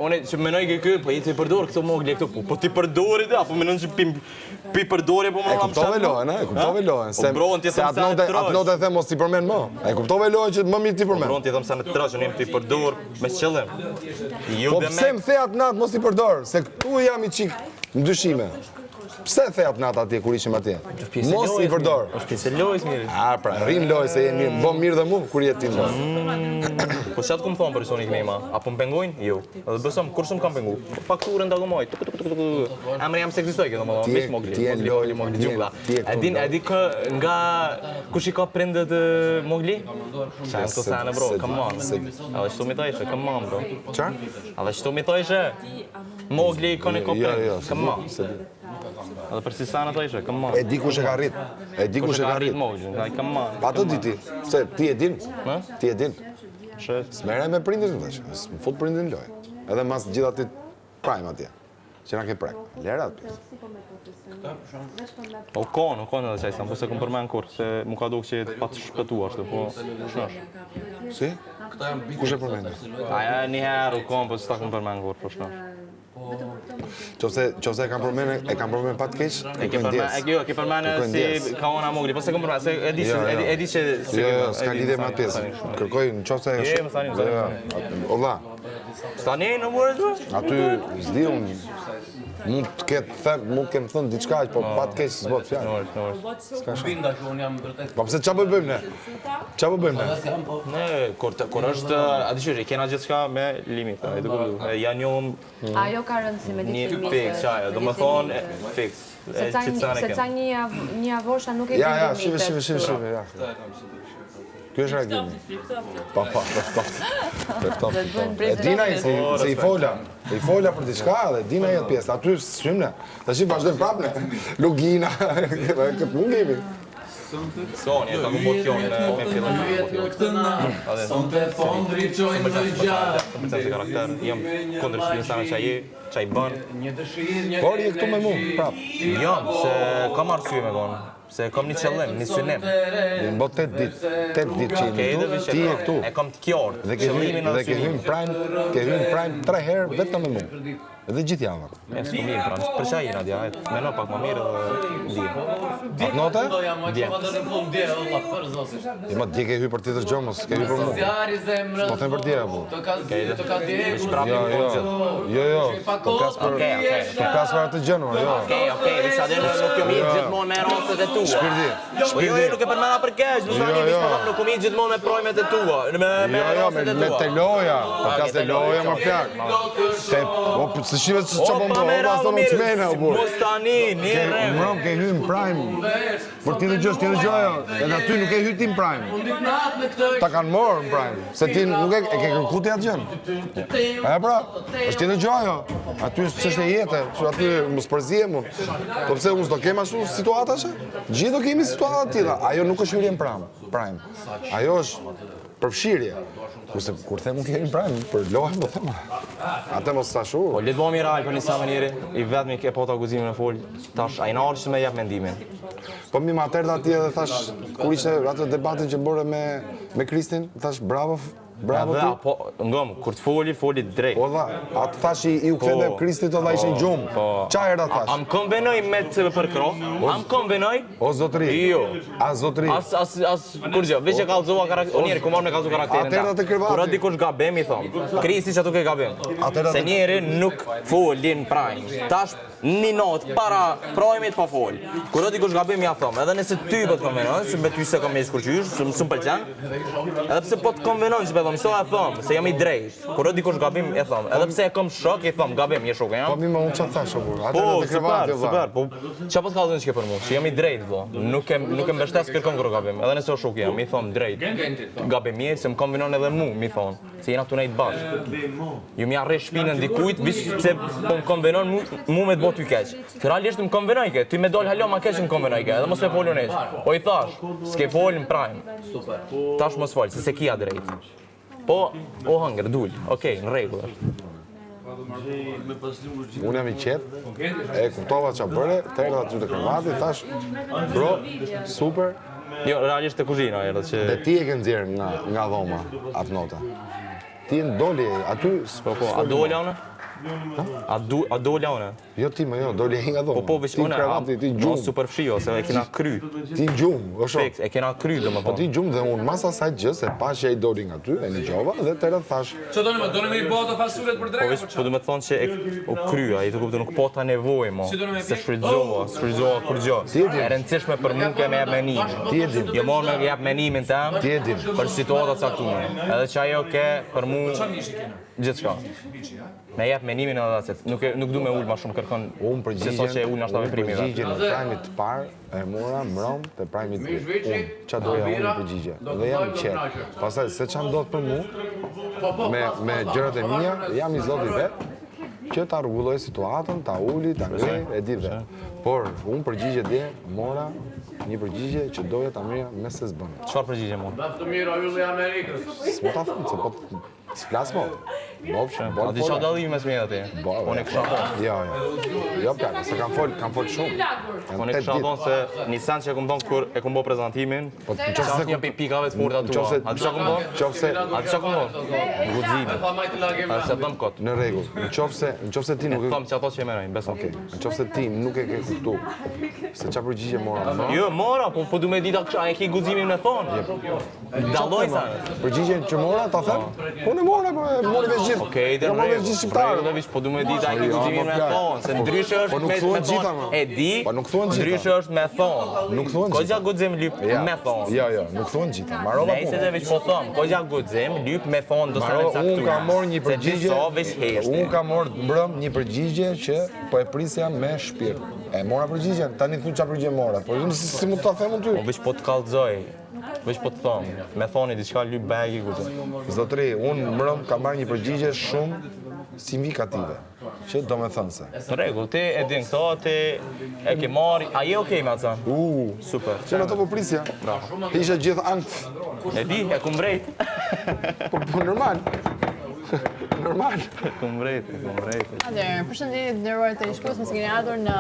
unë që menoj kë, po i ti përdor këto mogli këtu, po ti përdori dhe, apo menon që pi përdori, po më E kuptove lohen, e kuptove lohen. Se atë note them mos ti përmend më. E kuptove lohen që më mirë ti përmend. Bron ti them sa në trash, unë jam ti përdor me qëllim. Po pse më the atë natë mos ti përdor? Se këtu jam I çik ndryshime. Pse the atë natë atje kur ishim atje? Mos I përdor. Është pjesë lojës mirë. Pra, rrim lojë se je mirë, bëm mirë dhe mu kur je ti në lojë. Po çat kum thon personi këmema, apo pengojnë? Jo. Edhe bësom kur s'm kam pengu. Fakturën dallomoj. Emri jam se ekzistoj këto më vonë, mish mogli. Ti je lojë, mogli gjungla. A di kë nga kush I ka prindët mogli? Sa këto sana bro, come on. A është mi thojë, come on bro. Çfarë? A është mi thojë? Mogli kanë kopë. Come on. Edhe për si sana thojë, come on. E di kush e ka rrit. E di kush e ka rrit. Mogli, come on. Ato di ti. Se ti e din. Ti e din. Shet. S'merre me prindin më thash. S'm fut prindin në lojë. Edhe mas gjithë aty prime atje. Që na ke prek. Lera aty. O konë edhe qaj sa, po se kom përmen kur, se mu ka duk që pa të shpëtuar, po shnash. Si? Kush e përmendë? Aja njëherë u konë, po s'ta kom përmen kur, po shnash. Qose e kam përmendë pat keq, e ke përmendë si ka ona mogli, po se kom përmendë, se e di që... Jo, s'ka lidhje me atë pjesë. Kërkoj në qose... Je, më thani. Olla. Stani në mërët, bro? Aty, s'di unë, mund të kemë thënë diçka, po pat keq s'bot fjallë. S'ka shumë. Po pëse qa bëjmë ne? Qa bëjmë ne? Ne, kur është, a di qyri, kena gjithë shka me limit, e të këllu. Ja njohëm... Ajo ka rëndësi me ditë limit. Fix, qaja, do më thonë, fix. Se ca një avosha nuk e Ja, din limitet. shive, ja. Kjo është reagimi. Pa, përtoft. E dina se I fola për diçka dhe dina jetë pjesë. Aty s'hymë. Tash vazhdojmë prapë ne. Lugina, këtë mund kemi. Soni, ta ku motion me fillim. Sonte fondri qojnë në gjatë. Më të karakter, jam kundër shpinsana që I bën. Por je këtu me mu, prapë. Jam, se kam arsye me konë. Se kam një qëllim, një synim. Në botë 8 ditë që I në tu, ti je këtu. E kam të kjorë, qëllimin në synim. Ke hynë prime 3 herë vetëm me mu. Edhe gjithë javën. E s'ku mirë, pra, për qa jena dja, meno pak më mirë dhe dhja. Atë note? Dje. Ma dje ke hy për tjetër gjo, mos ke hy për mu. S'mo them për tjera, bu. Veç prapë në konë gjithë. Jo, për kas për atë gjënur, jo. Okej, veç adhe nuk jom I gjithmonë me rastet e tua. Shpirti. Po jo, nuk e përmena për keq, nuk jom I gjithmonë me projmet e tua, me rastet e tua. Me te loja, për kas te loja më plak. Se shive që qa bëmë, ova së në të mene, o burë. Mos tani, nire. Mërëm, ke hynë prime. Por ti dhe gjojo, edhe aty nuk e hy ti në prime. Ta kanë morë në prime. Se ti nuk e ke kërku ti atë gjënë. E pra, është ti dhe gjojo. Aty është qështë e jetë, që aty më spërzije mu. Po pëse unë s'do kemë ashtu situata që? Gjithë do kemi situata tira. Ajo nuk është hyrje në prime. Ajo është përfshirje. Kurse kur them unë kemi prime, për lojën do them. Atë mos sa shu. Po le të bëmi real për një sa mënyrë, I vetmi ke pota guximin e fol, tash ai na që më jap mendimin. Po mi ma atëherë atje dhe thash kur ishte atë debatin që bëre me Kristin, thash bravo ti. Po ngom, kur të foli drejt. Po dha, atë thash I u ktheve Kristit dhe ishin gjumë. Qa era thash? Am konvenoj me të përkro? Am konvenoj? O zotri. Jo. A zotri. As kur gjë, veç e kallzova karakterin. Njeri ku marr me kallzu karakterin. Atëherë atë krevati. Kur dikush gabim I thon. Kristi që ato ke gabim. Se njeri nuk folin prime. Tash një notë para projmit po fol. Kur dikush gabim ja thom, edhe nëse ty po të konvenon, se me ty se kam mesh kur qysh, se më pëlqen. Edhe pse po të konvenon që më so e thom, se jam I drejt. Kur dikush gabim e thom, edhe pse e kam shok I thom, gabim, je shok, jam. Po mi më unë çfarë thash apo? Po, super, po çfarë po të kallzon që për mua? Se jam I drejt vëlla. Nuk e mbështes kërkon kur gabim, edhe nëse o shok jam, I thom drejt. Gabim mirë, se më konvenon edhe mu, mi thon. Se jena këtu nejt bashkë. Ju më arre shpinën dikujt, vish se po më konvenon mu me të bëj ty keq. Realisht më konvenoj ke, ty me dol halo ma keq më konvenoj ke, edhe mos e folun nesh. Po I thash, s'ke fol në prime. Tash mos fol, se kia drejt. Po, o hëngër, dul. Okej, në rregull është. Unë jam I qetë, e kuptova qa bëre, të erdha aty të krevati, thash, bro, super. Jo, realisht të kuzhina erdha që... Dhe ti e ke nxjerrë nga dhoma atë nota. Ti ndoli aty, Po, a do unë? A do unë? Jo ti më jo, doli nga dhoma. Po, veç ti unë, kravati, ti mos gjumë. superfshio, se e kena kry. Ti gjumë, o shoh. Fix, e kena kry, do më Po ti thonë. gjumë dhe unë mas asaj gjë se pa që ai doli nga ty, e ligjova dhe të rreth thash. Që doni me i bëha të fasulet për Po drega? veç, po du me thonë që u krya, i të kuptë nuk po ta nevoj, mo. Se shfrytëzoha kur gjo. E rëndësishme për mu ke me jap menimin. Ti e din. Jo morë me jap menimin tem, Ti e din. për situatat caktuara. Edhe që ajo ke për mu gjithçka. Me jap menimin edhe atë. Nuk du me ul ma shumë kërkon. Unë përgjigjen, Se sa që e ul në ashtave primi vetë. përgjigjen në prajmit të parë, e mora mbrëm të prajmit të unë. Qa doja unë në përgjigje. Dhe jam qetë. Pastaj, se qa ndodhë për mu, me gjërat e mija, jam i zoti vetë, që ta rregulloj situatën, ta uli, ta ngrej, e di vetë. Por, unë përgjigje dhe, mora një përgjigje që doja ta mira me se zbënë. Çfarë përgjigje mu? Të mira ylli Amerikës. S'mo ta thunë, se po s'flas mo. A di qa dallimi mes me aty? Unë e kisha thonë. Jo. Jo, plaka, se kam fol shumë. Unë e kisha thonë se një sen që e kum thonë kur e kum bo prezantimin, Po në qa është një pikave të forta tua. A di qa kum thonë? A di qa kum thonë? Guximi. Tha majtë lagim. A se thëm kot. Në rregull. Në qofse ti nuk e Thëm që ato që e merojnë, beso. Në qofse ti nuk e ke kuptu se qa përgjigje mora më. Jo, mora, po du me dita kësha, e ki guximin me thonë. Dalloj sa. Përgjigjen që mora, ta them? Unë e mora, po e mori veç gjithë. Okej, dhe Jo, në mori veç rregull. gjithë shqiptarë. Dhe po du me dita e ki guximin me thonë, se ndryshe Po është nuk me thuan gjitha, thonë. ma. E di, Po nuk thuan gjitha. ndryshe është me thonë. Nuk thuan Ko gjitha. gja guxim lyp me thonë. Jo, nuk thuan gjitha. Marova Nejse punë. dhe veç po thëmë, ko gja guxim lyp me thonë do Maro, së unë kam marrë një përgjigje. Se disa veç heshti. Unë kam marrë mbrëm një përgjigje që po e prisja me shpirt. E mora përgjigjen, tani thu qa përgjigje mora. Po si mund ta them unë ty? Po veç po të kallëzoj, veç po të thëmë, me thoni diçka lyp bagi guxim. Zotëri, unë mbrëm kam marrë një përgjigje shumë signifikative. Që do me thënë se. Në rregull, ti e din këto, ti e ke marri, a je okej me atë? Super. Që në to po prisja. Ishe gjithë ankth. E di, e kum vrejt. Po normal. Normal. E kum vrejt. Atëherë, përshëndetje të nderuar televizionistë, më keni ardhur në